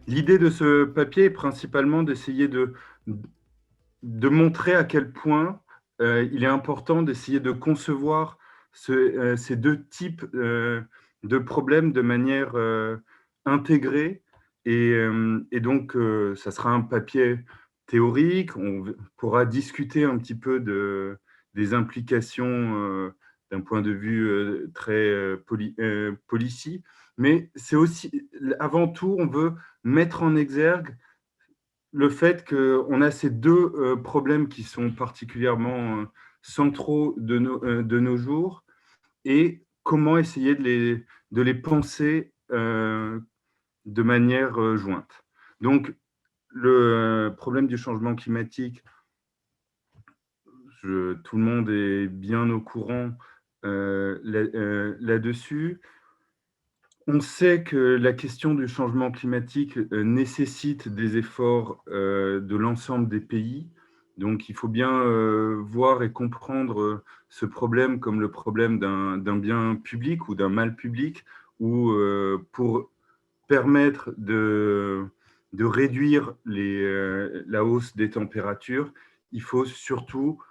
L'idée de ce papier est principalement d'essayer de montrer à quel point il est important d'essayer de concevoir ces deux types de problèmes de manière intégrée. Et donc, ça sera un papier théorique. On pourra discuter un petit peu des implications d'un point de vue très policy. Mais c'est aussi, avant tout, on veut mettre en exergue le fait qu'on a ces deux problèmes qui sont particulièrement centraux de nos jours et comment essayer de les penser de manière jointe. Donc, le problème du changement climatique, tout le monde est bien au courant là-dessus. On sait que la question du changement climatique nécessite des efforts de l'ensemble des pays. Donc, il faut bien voir et comprendre ce problème comme le problème d'un bien public ou d'un mal public, où pour permettre de réduire la hausse des températures, il faut surtout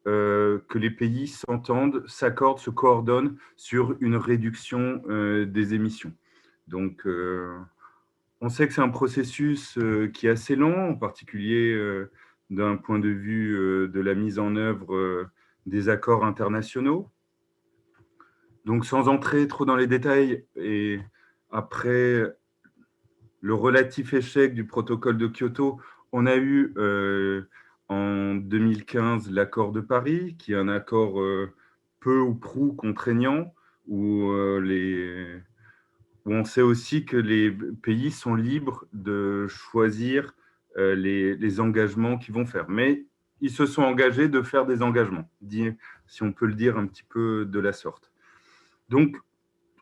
que les pays s'entendent, s'accordent, se coordonnent sur une réduction des émissions. Donc, on sait que c'est un processus qui est assez lent, en particulier d'un point de vue de la mise en œuvre des accords internationaux. Donc, sans entrer trop dans les détails, et après le relatif échec du protocole de Kyoto, on a eu en 2015 l'accord de Paris, qui est un accord peu ou prou contraignant, où, où on sait aussi que les pays sont libres de choisir les engagements qu'ils vont faire. Mais ils se sont engagés de faire des engagements, si on peut le dire un petit peu de la sorte. Donc,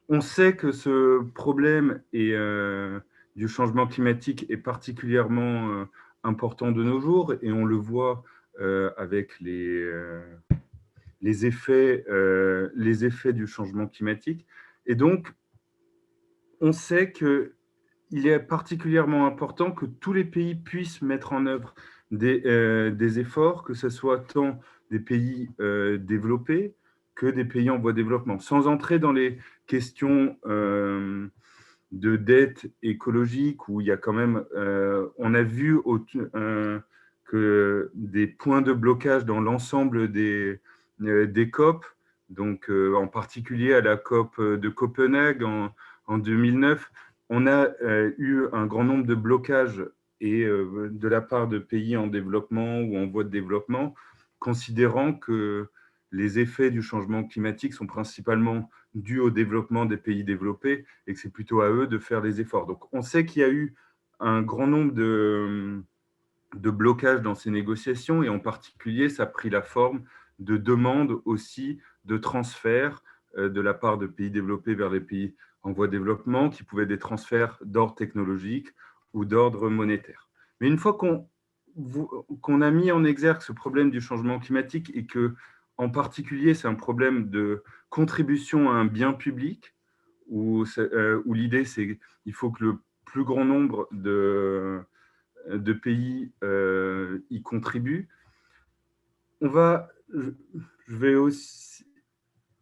on sait que ce problème du changement climatique est particulièrement important de nos jours, et on le voit avec les effets du changement climatique. Et donc, on sait qu'il est particulièrement important que tous les pays puissent mettre en œuvre des efforts, que ce soit tant des pays développés que des pays en voie de développement, sans entrer dans les questions de dette écologique, où il y a quand même, on a vu que des points de blocage dans l'ensemble des COP, donc en particulier à la COP de Copenhague en 2009, on a eu un grand nombre de blocages de la part de pays en développement ou en voie de développement, considérant que les effets du changement climatique sont principalement dus au développement des pays développés et que c'est plutôt à eux de faire les efforts. Donc, on sait qu'il y a eu un grand nombre de blocages dans ces négociations, et en particulier, ça a pris la forme de demandes aussi de transferts de la part de pays développés vers les pays en voie de développement, qui pouvaient être des transferts d'ordre technologique ou d'ordre monétaire. Mais une fois qu'on a mis en exergue ce problème du changement climatique, et que, en particulier, c'est un problème de contribution à un bien public, où l'idée, c'est qu'il faut que le plus grand nombre de pays y contribuent. On va, je vais aussi,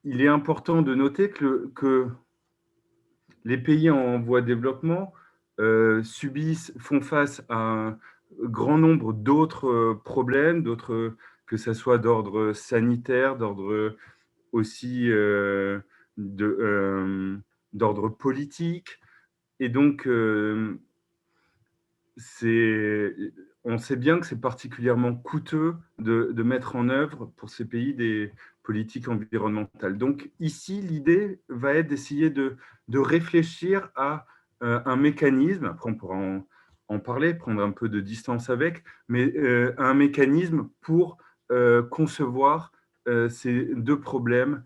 il est important de noter que les pays en voie de développement font face à un grand nombre d'autres problèmes, que ce soit d'ordre sanitaire, d'ordre aussi d'ordre politique. Et donc, on sait bien que c'est particulièrement coûteux de mettre en œuvre pour ces pays des politiques environnementales. Donc ici, l'idée va être d'essayer de réfléchir à un mécanisme, après on pourra en parler, prendre un peu de distance avec, mais un mécanisme pour concevoir ces deux problèmes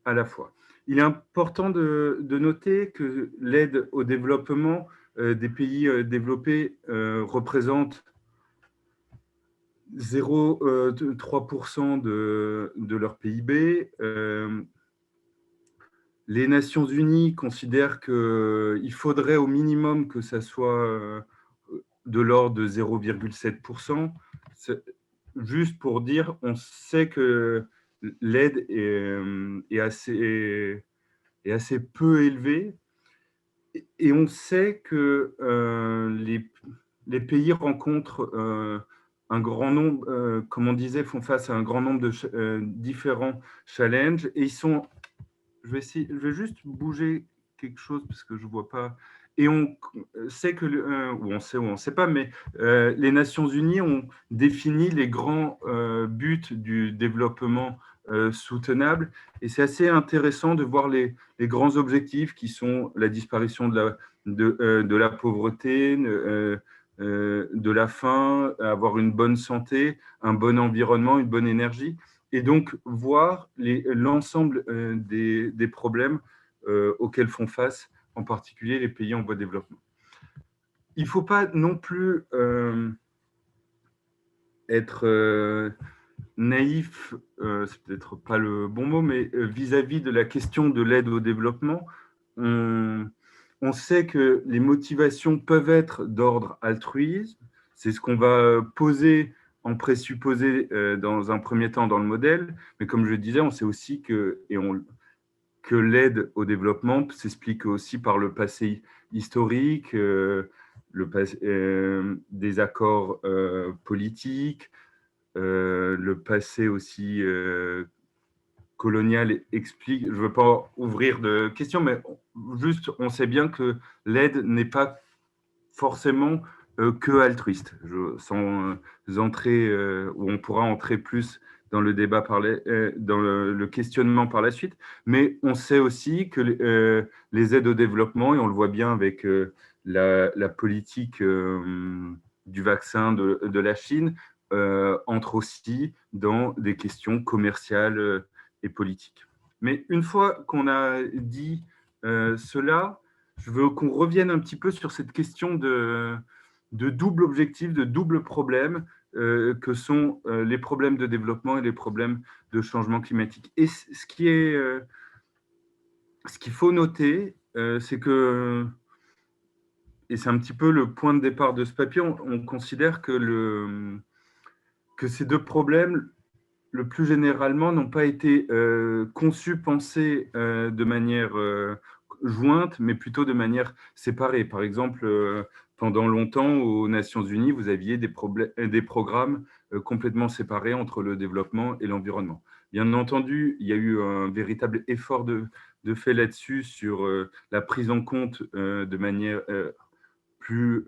à la fois. Il est important de noter que l'aide au développement des pays développés représente 0,3% de leur PIB. Les Nations Unies considèrent qu'il faudrait au minimum que ça soit de l'ordre de 0,7%. Juste pour dire, on sait que l'aide est assez peu élevée et on sait que les pays rencontrent un grand nombre, comme on disait, font face à un grand nombre de différents challenges et ils sont je vais juste bouger quelque chose parce que je ne vois pas. Et on sait que, ou on sait pas, mais les Nations Unies ont défini les grands buts du développement soutenable. Et c'est assez intéressant de voir les grands objectifs qui sont la disparition de la pauvreté, de la faim, avoir une bonne santé, un bon environnement, une bonne énergie et donc voir l'ensemble des problèmes auxquels font face, en particulier les pays en voie de développement. Il ne faut pas non plus être naïf, c'est peut-être pas le bon mot, mais vis-à-vis de la question de l'aide au développement, on sait que les motivations peuvent être d'ordre altruisme, c'est ce qu'on va poser en présupposé dans un premier temps dans le modèle, mais comme je le disais, on sait aussi que l'aide au développement s'explique aussi par le passé historique, des accords politiques, le passé aussi colonial explique, je ne veux pas ouvrir de questions, mais juste on sait bien que l'aide n'est pas forcément que altruiste. Sans entrer, où on pourra entrer plus dans le débat, dans le questionnement par la suite, mais on sait aussi que les aides au développement, et on le voit bien avec la politique du vaccin de la Chine, entrent aussi dans des questions commerciales et politiques. Mais une fois qu'on a dit cela, je veux qu'on revienne un petit peu sur cette question de double objectif, de double problème que sont les problèmes de développement et les problèmes de changement climatique. Et ce qu'il faut noter, c'est que, et c'est un petit peu le point de départ de ce papier, on considère que ces deux problèmes, le plus généralement, n'ont pas été conçus, pensés de manière jointe, mais plutôt de manière séparée. Par exemple, pendant longtemps, aux Nations Unies, vous aviez des programmes complètement séparés entre le développement et l'environnement. Bien entendu, il y a eu un véritable effort de fait là-dessus sur la prise en compte de manière plus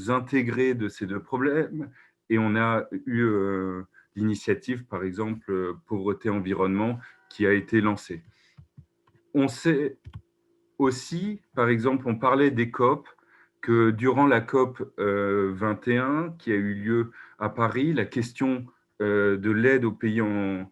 intégrée de ces deux problèmes, et on a eu l'initiative, par exemple, pauvreté-environnement, qui a été lancée. On sait aussi, par exemple, on parlait des COP, que durant la COP 21, qui a eu lieu à Paris, la question de l'aide aux pays en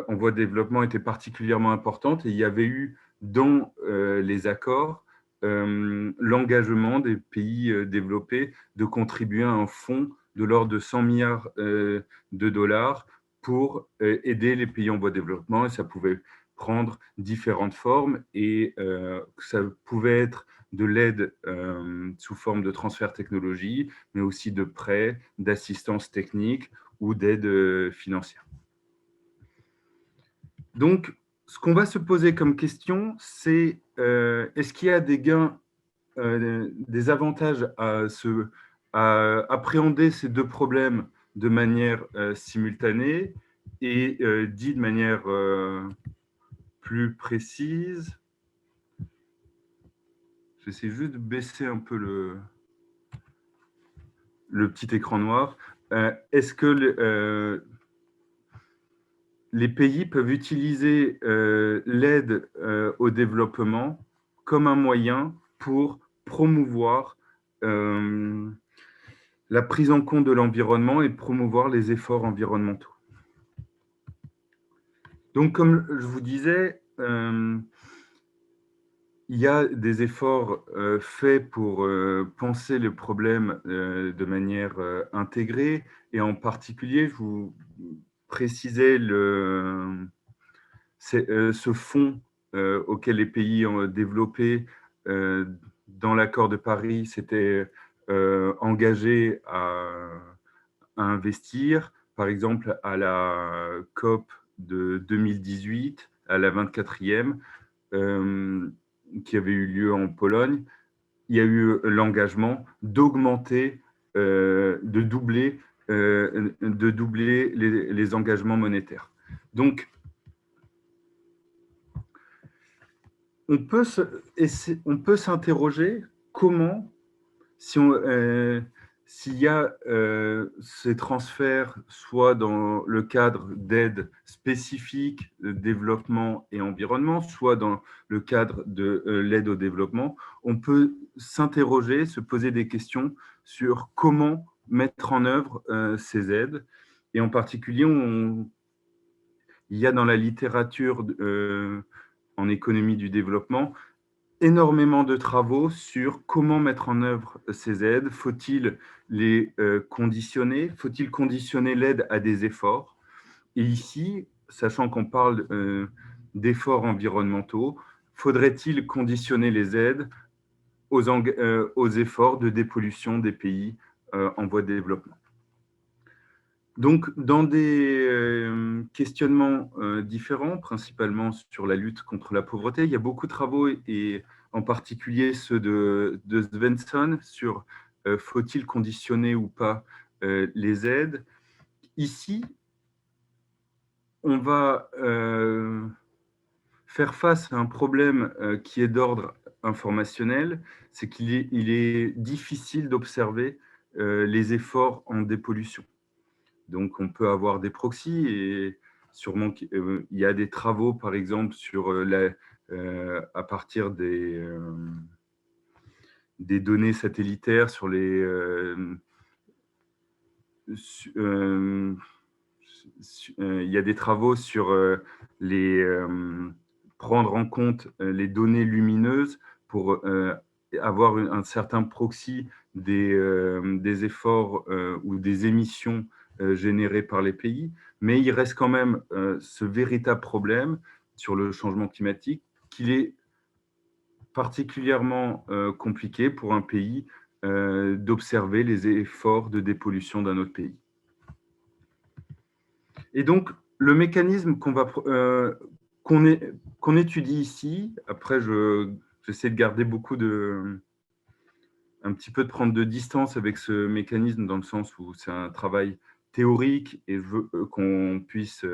voie de développement était particulièrement importante et il y avait eu dans les accords l'engagement des pays développés de contribuer à un fonds de l'ordre de 100 milliards de dollars pour aider les pays en voie de développement, et ça pouvait prendre différentes formes et ça pouvait être de l'aide sous forme de transfert technologie, mais aussi de prêts, d'assistance technique ou d'aide financière. Donc, ce qu'on va se poser comme question, c'est est-ce qu'il y a des gains, des avantages à appréhender ces deux problèmes de manière simultanée et dit de manière plus précise. J'essaie juste de baisser un peu le petit écran noir. Est-ce que les pays peuvent utiliser l'aide au développement comme un moyen pour promouvoir la prise en compte de l'environnement et promouvoir les efforts environnementaux? Donc, comme je vous disais, il y a des efforts faits pour penser le problème de manière intégrée, et en particulier, je vous précisais ce fonds auquel les pays ont développé dans l'accord de Paris, c'était engagés à investir, par exemple à la COP de 2018, à la 24e, qui avait eu lieu en Pologne. Il y a eu l'engagement d'augmenter, de doubler les engagements monétaires. Donc, on peut s'interroger comment, si s'il y a ces transferts, soit dans le cadre d'aides spécifiques de développement et environnement, soit dans le cadre de l'aide au développement, on peut s'interroger, se poser des questions sur comment mettre en œuvre ces aides. Et en particulier, il y a dans la littérature en économie du développement énormément de travaux sur comment mettre en œuvre ces aides. Faut-il les conditionner? Faut-il conditionner l'aide à des efforts? Et ici, sachant qu'on parle d'efforts environnementaux, faudrait-il conditionner les aides aux efforts de dépollution des pays en voie de développement? Donc, dans des questionnements différents, principalement sur la lutte contre la pauvreté, il y a beaucoup de travaux, et en particulier ceux de Svensson, sur faut-il conditionner ou pas les aides. Ici, on va faire face à un problème qui est d'ordre informationnel, c'est qu'il est difficile d'observer les efforts en dépollution. Donc, on peut avoir des proxys, et sûrement qu'il y a des travaux, par exemple, sur à partir des données satellitaires sur les il y a des travaux sur les prendre en compte les données lumineuses pour avoir un certain proxy des efforts ou des émissions générées par les pays, mais il reste quand même ce véritable problème sur le changement climatique, qu'il est particulièrement compliqué pour un pays d'observer les efforts de dépollution d'un autre pays. Et donc, le mécanisme qu'on étudie ici, après, j'essaie de garder un petit peu de prendre de distance avec ce mécanisme, dans le sens où c'est un travail théorique, et je veux qu'on puisse...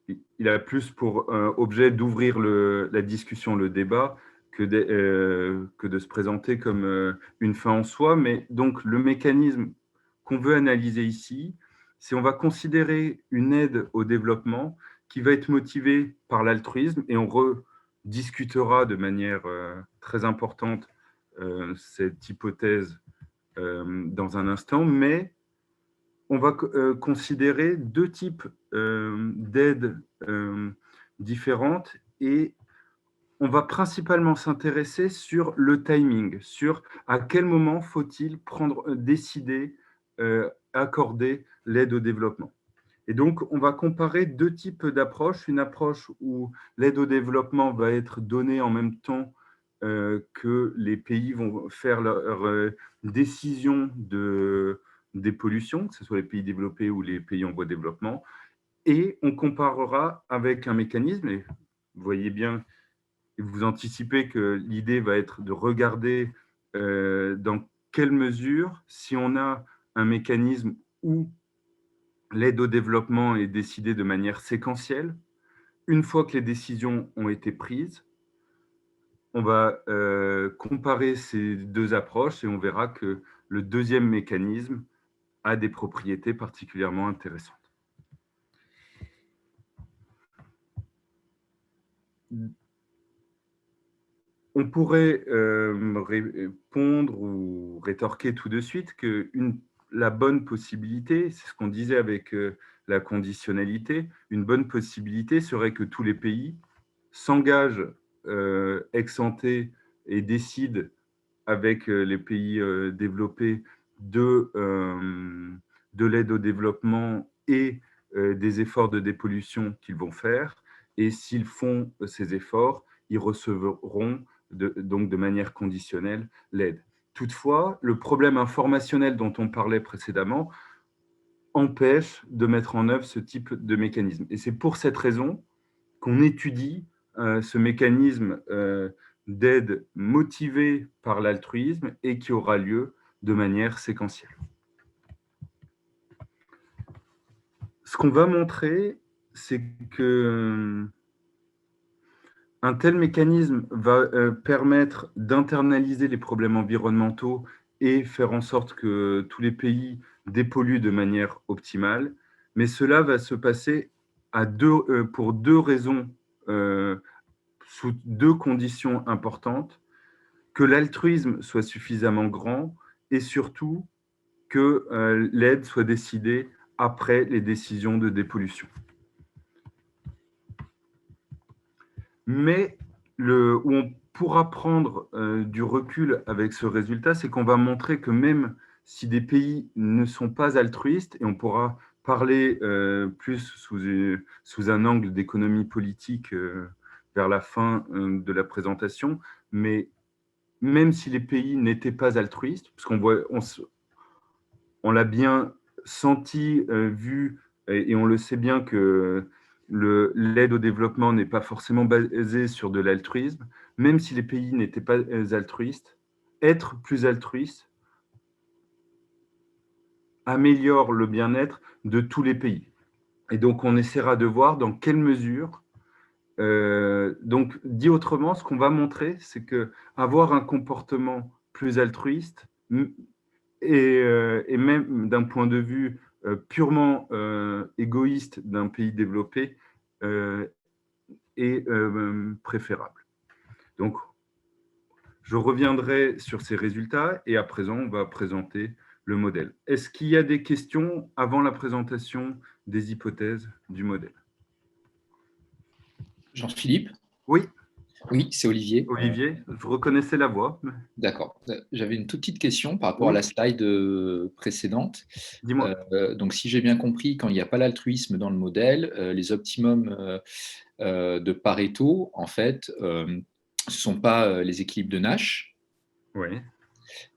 il a plus pour objet d'ouvrir la discussion, le débat, que de se présenter comme une fin en soi. Mais donc, le mécanisme qu'on veut analyser ici, c'est on va considérer une aide au développement qui va être motivée par l'altruisme, et on rediscutera de manière très importante cette hypothèse dans un instant, mais on va considérer deux types d'aides différentes, et on va principalement s'intéresser sur le timing, sur à quel moment faut-il décider, accorder l'aide au développement. Et donc, on va comparer deux types d'approches. Une approche où l'aide au développement va être donnée en même temps que les pays vont faire leur décision de dépollution, que ce soit les pays développés ou les pays en voie de développement. Et on comparera avec un mécanisme, et vous voyez bien, et vous anticipez que l'idée va être de regarder dans quelle mesure, si on a un mécanisme où l'aide au développement est décidée de manière séquentielle, une fois que les décisions ont été prises, on va comparer ces deux approches, et on verra que le deuxième mécanisme a des propriétés particulièrement intéressantes. On pourrait répondre ou rétorquer tout de suite que la bonne possibilité, c'est ce qu'on disait avec la conditionnalité, une bonne possibilité serait que tous les pays s'engagent ex ante et décident avec les pays développés de l'aide au développement et des efforts de dépollution qu'ils vont faire. Et s'ils font ces efforts, ils recevront donc de manière conditionnelle, l'aide. Toutefois, le problème informationnel dont on parlait précédemment empêche de mettre en œuvre ce type de mécanisme. Et c'est pour cette raison qu'on étudie ce mécanisme d'aide motivé par l'altruisme et qui aura lieu de manière séquentielle. Ce qu'on va montrer, c'est que un tel mécanisme va permettre d'internaliser les problèmes environnementaux et faire en sorte que tous les pays dépolluent de manière optimale, mais cela va se passer pour deux raisons, sous deux conditions importantes: que l'altruisme soit suffisamment grand et surtout que l'aide soit décidée après les décisions de dépollution. Mais où on pourra prendre du recul avec ce résultat, c'est qu'on va montrer que même si des pays ne sont pas altruistes, et on pourra parler plus sous un angle d'économie politique vers la fin de la présentation, mais même si les pays n'étaient pas altruistes, parce on l'a bien senti, vu, et on le sait bien que l'aide au développement n'est pas forcément basée sur de l'altruisme, même si les pays n'étaient pas altruistes, être plus altruiste améliore le bien-être de tous les pays. Et donc, on essaiera de voir dans quelle mesure. Donc, dit autrement, ce qu'on va montrer, c'est que avoir un comportement plus altruiste, et même d'un point de vue purement égoïste d'un pays développé, est préférable. Donc, je reviendrai sur ces résultats et à présent, on va présenter le modèle. Est-ce qu'il y a des questions avant la présentation des hypothèses du modèle? Jean-Philippe? Oui. Oui, c'est Olivier. Olivier, je reconnaissais la voix. D'accord. J'avais une toute petite question par rapport à Oui. la slide précédente. Dis-moi. Donc, si j'ai bien compris, quand il n'y a pas l'altruisme dans le modèle, les optimums de Pareto, en fait, ce ne sont pas les équilibres de Nash. Oui.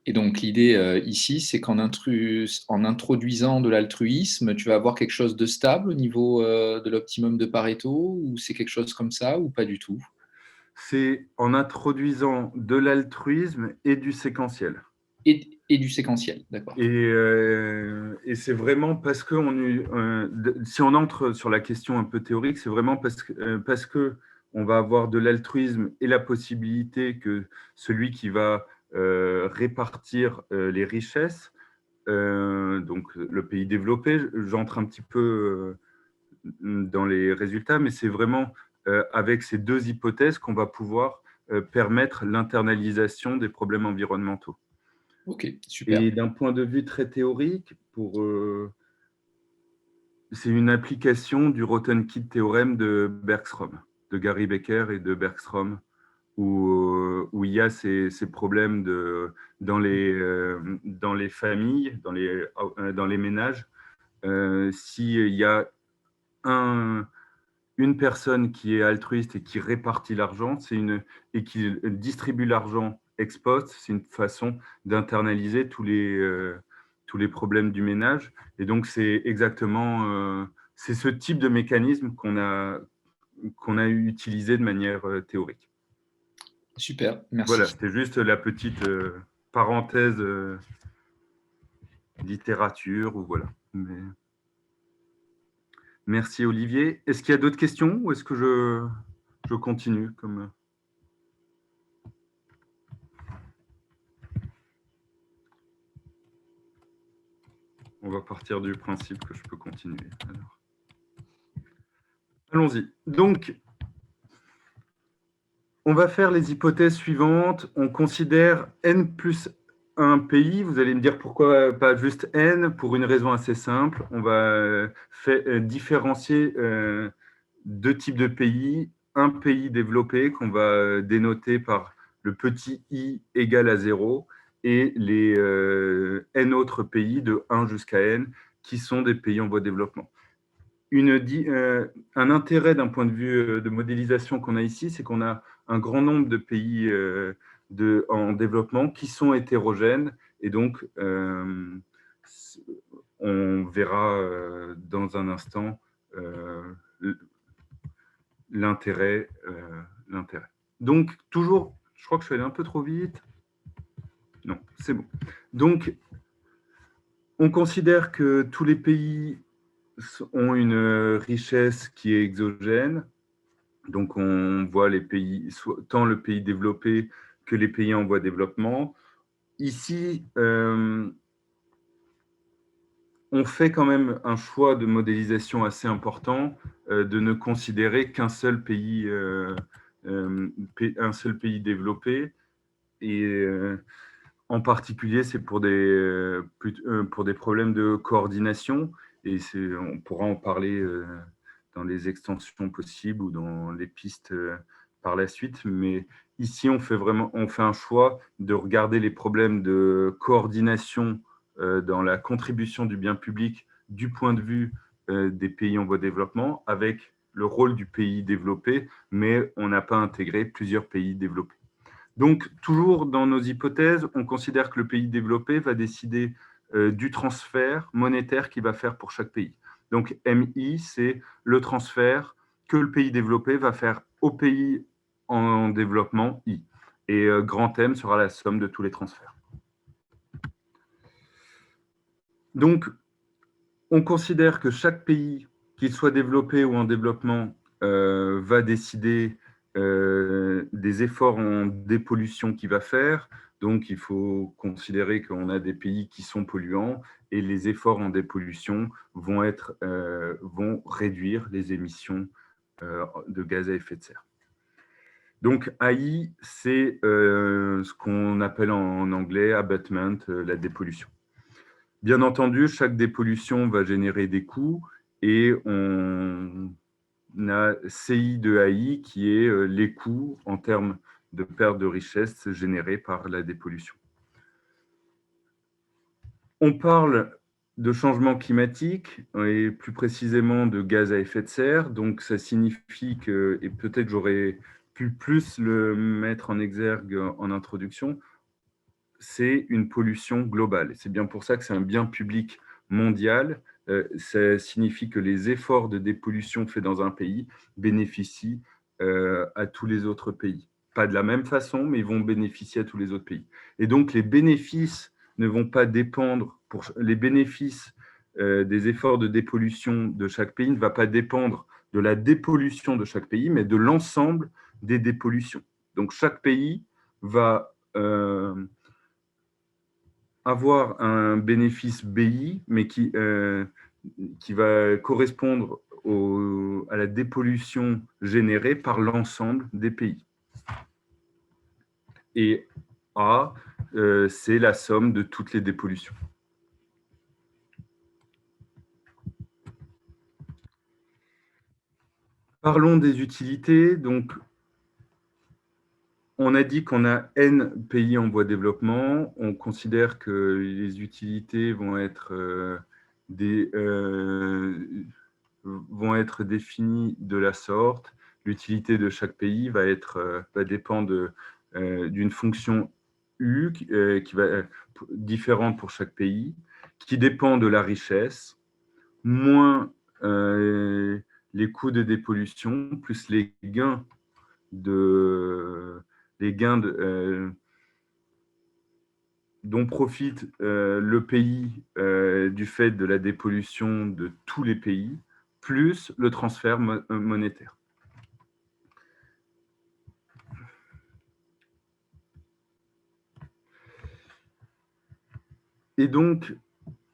Et donc, l'idée ici, c'est qu'en introduisant de l'altruisme, tu vas avoir quelque chose de stable au niveau de l'optimum de Pareto, ou c'est quelque chose comme ça, ou pas du tout? C'est en introduisant de l'altruisme et du séquentiel. Et du séquentiel, d'accord. Et c'est vraiment parce que si on entre sur la question un peu théorique, c'est vraiment parce que on va avoir de l'altruisme et la possibilité que celui qui va répartir les richesses, donc le pays développé, j'entre un petit peu dans les résultats, mais c'est vraiment avec ces deux hypothèses qu'on va pouvoir permettre l'internalisation des problèmes environnementaux. Ok, super. Et d'un point de vue très théorique, c'est une application du Rotten-Kit théorème de Bergström, de Gary Becker et de Bergström, où il y a ces problèmes dans les familles, dans les ménages. S'il y a une personne qui est altruiste et qui répartit l'argent, et qui distribue l'argent ex post, c'est une façon d'internaliser tous les problèmes du ménage. Et donc, c'est exactement c'est ce type de mécanisme qu'on a utilisé de manière théorique. Super, merci. Voilà, c'était juste la petite parenthèse littérature, ou voilà. Merci Olivier. Est-ce qu'il y a d'autres questions ou est-ce que je continue comme... On va partir du principe que je peux continuer. Allons-y. Donc, on va faire les hypothèses suivantes. On considère N plus un pays. Vous allez me dire pourquoi pas juste N, pour une raison assez simple. On va différencier deux types de pays. Un pays développé qu'on va dénoter par le petit i égale à 0 et les N autres pays de 1 jusqu'à N qui sont des pays en voie de développement. Un intérêt d'un point de vue de modélisation qu'on a ici, c'est qu'on a un grand nombre de pays en développement qui sont hétérogènes, et donc on verra dans un instant l'intérêt. Donc, toujours, je crois que je suis allé un peu trop vite. Non, c'est bon. Donc, on considère que tous les pays ont une richesse qui est exogène. Donc, on voit les pays, tant le pays développé que les pays en voie de développement. Ici, on fait quand même un choix de modélisation assez important, de ne considérer qu'un seul pays, un seul pays développé. Et en particulier, c'est pour des problèmes de coordination. Et on pourra en parler dans les extensions possibles ou dans les pistes par la suite. Mais ici, on fait un choix de regarder les problèmes de coordination dans la contribution du bien public du point de vue des pays en voie de développement, avec le rôle du pays développé, mais on n'a pas intégré plusieurs pays développés. Donc, toujours dans nos hypothèses, on considère que le pays développé va décider du transfert monétaire qu'il va faire pour chaque pays. Donc, MI, c'est le transfert que le pays développé va faire au pays en développement I. Et grand M sera la somme de tous les transferts. Donc, on considère que chaque pays, qu'il soit développé ou en développement, va décider des efforts en dépollution qu'il va faire. Donc, il faut considérer qu'on a des pays qui sont polluants et les efforts en dépollution vont réduire les émissions de gaz à effet de serre. Donc, AI, c'est ce qu'on appelle en anglais abatement, la dépollution. Bien entendu, chaque dépollution va générer des coûts et on a CI de AI qui est les coûts en termes de perte de richesse générée par la dépollution. On parle de changement climatique et plus précisément de gaz à effet de serre. Donc, ça signifie que, et peut-être j'aurais pu plus le mettre en exergue en introduction, c'est une pollution globale. C'est bien pour ça que c'est un bien public mondial. Ça signifie que les efforts de dépollution faits dans un pays bénéficient à tous les autres pays. Pas de la même façon, mais ils vont bénéficier à tous les autres pays. Et donc, les bénéfices ne vont pas dépendre, les bénéfices des efforts de dépollution de chaque pays ne va pas dépendre de la dépollution de chaque pays, mais de l'ensemble des dépollutions. Donc, chaque pays va avoir un bénéfice BI, mais qui va correspondre à la dépollution générée par l'ensemble des pays. Et A, c'est la somme de toutes les dépollutions. Parlons des utilités. Donc, on a dit qu'on a N pays en voie de développement. On considère que les utilités vont être définies de la sorte. L'utilité de chaque pays va dépendre d'une fonction U qui va être différente pour chaque pays, qui dépend de la richesse, moins les coûts de dépollution, plus les gains dont profite le pays du fait de la dépollution de tous les pays, plus le transfert monétaire. Et donc,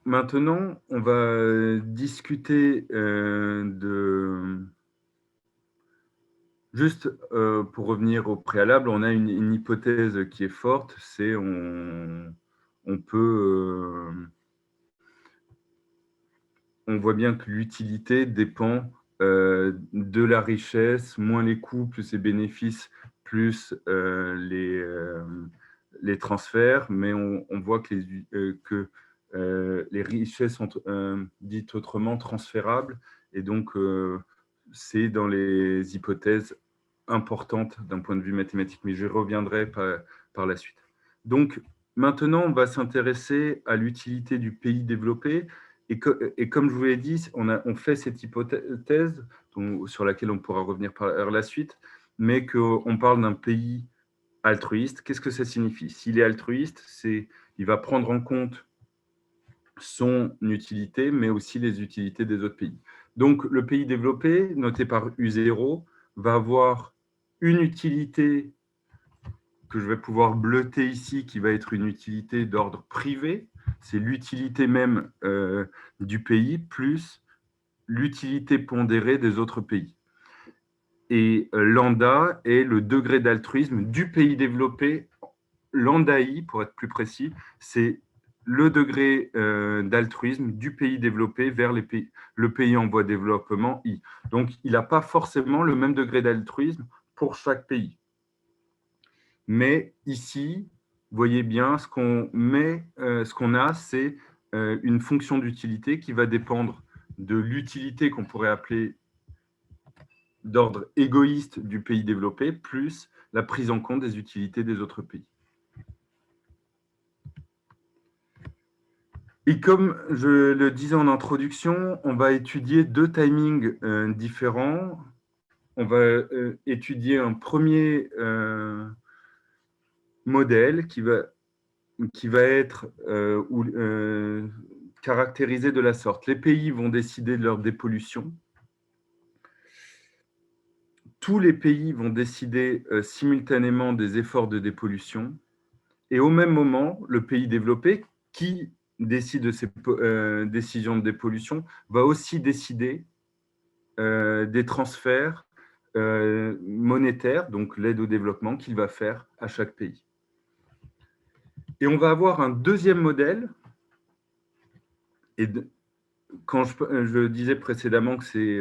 maintenant, on va discuter Juste pour revenir au préalable, on a une hypothèse qui est forte, c'est on voit bien que l'utilité dépend de la richesse, moins les coûts, plus les bénéfices, plus les transferts, mais on voit que les richesses sont dites autrement transférables, et donc c'est dans les hypothèses importante d'un point de vue mathématique, mais j'y reviendrai par la suite. Donc, maintenant, on va s'intéresser à l'utilité du pays développé. Et comme je vous l'ai dit, on fait cette hypothèse sur laquelle on pourra revenir par la suite, mais qu'on parle d'un pays altruiste. Qu'est-ce que ça signifie? S'il est altruiste, il va prendre en compte son utilité, mais aussi les utilités des autres pays. Donc, le pays développé, noté par U0, va avoir une utilité que je vais pouvoir bleuter ici, qui va être une utilité d'ordre privé. C'est l'utilité même du pays, plus l'utilité pondérée des autres pays. Et lambda est le degré d'altruisme du pays développé. Lambda I, pour être plus précis, c'est le degré d'altruisme du pays développé vers le pays en voie de développement I. Donc, il n'a pas forcément le même degré d'altruisme pour chaque pays. Mais ici, vous voyez bien, ce qu'on a, c'est une fonction d'utilité qui va dépendre de l'utilité qu'on pourrait appeler d'ordre égoïste du pays développé, plus la prise en compte des utilités des autres pays. Et comme je le disais en introduction, on va étudier deux timings différents. On va étudier un premier modèle qui va être caractérisé de la sorte. Les pays vont décider de leur dépollution. Tous les pays vont décider simultanément des efforts de dépollution. Et au même moment, le pays développé, qui décide de ces décisions de dépollution, va aussi décider des transferts monétaires, donc l'aide au développement qu'il va faire à chaque pays. Et on va avoir un deuxième modèle. Et quand je disais précédemment que c'est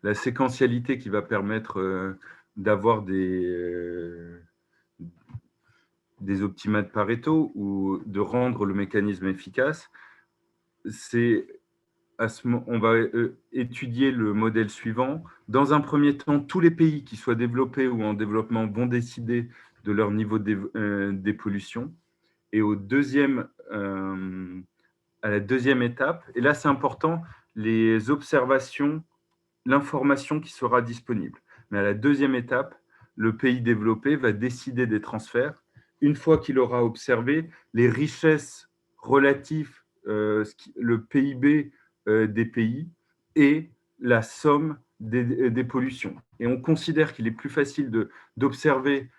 la séquentialité qui va permettre d'avoir des optimats de Pareto ou de rendre le mécanisme efficace, on va étudier le modèle suivant. Dans un premier temps, tous les pays qui soient développés ou en développement vont décider de leur niveau de dépollution. Et à la deuxième étape, et là c'est important, les observations, l'information qui sera disponible. Mais à la deuxième étape, le pays développé va décider des transferts une fois qu'il aura observé les richesses relatives, le PIB des pays et la somme des pollutions. Et on considère qu'il est plus facile d'observer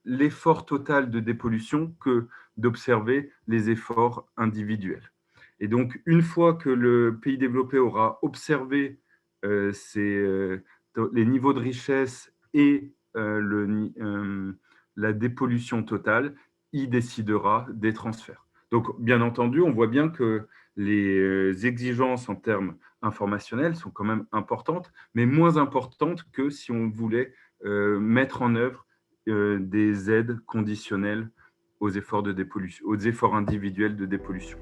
l'effort total de dépollution que d'observer les efforts individuels. Et donc, une fois que le pays développé aura observé les niveaux de richesse et la dépollution totale, il décidera des transferts. Donc, bien entendu, on voit bien que les exigences en termes informationnels sont quand même importantes, mais moins importantes que si on voulait mettre en œuvre des aides conditionnelles aux efforts de dépollution, aux efforts individuels de dépollution.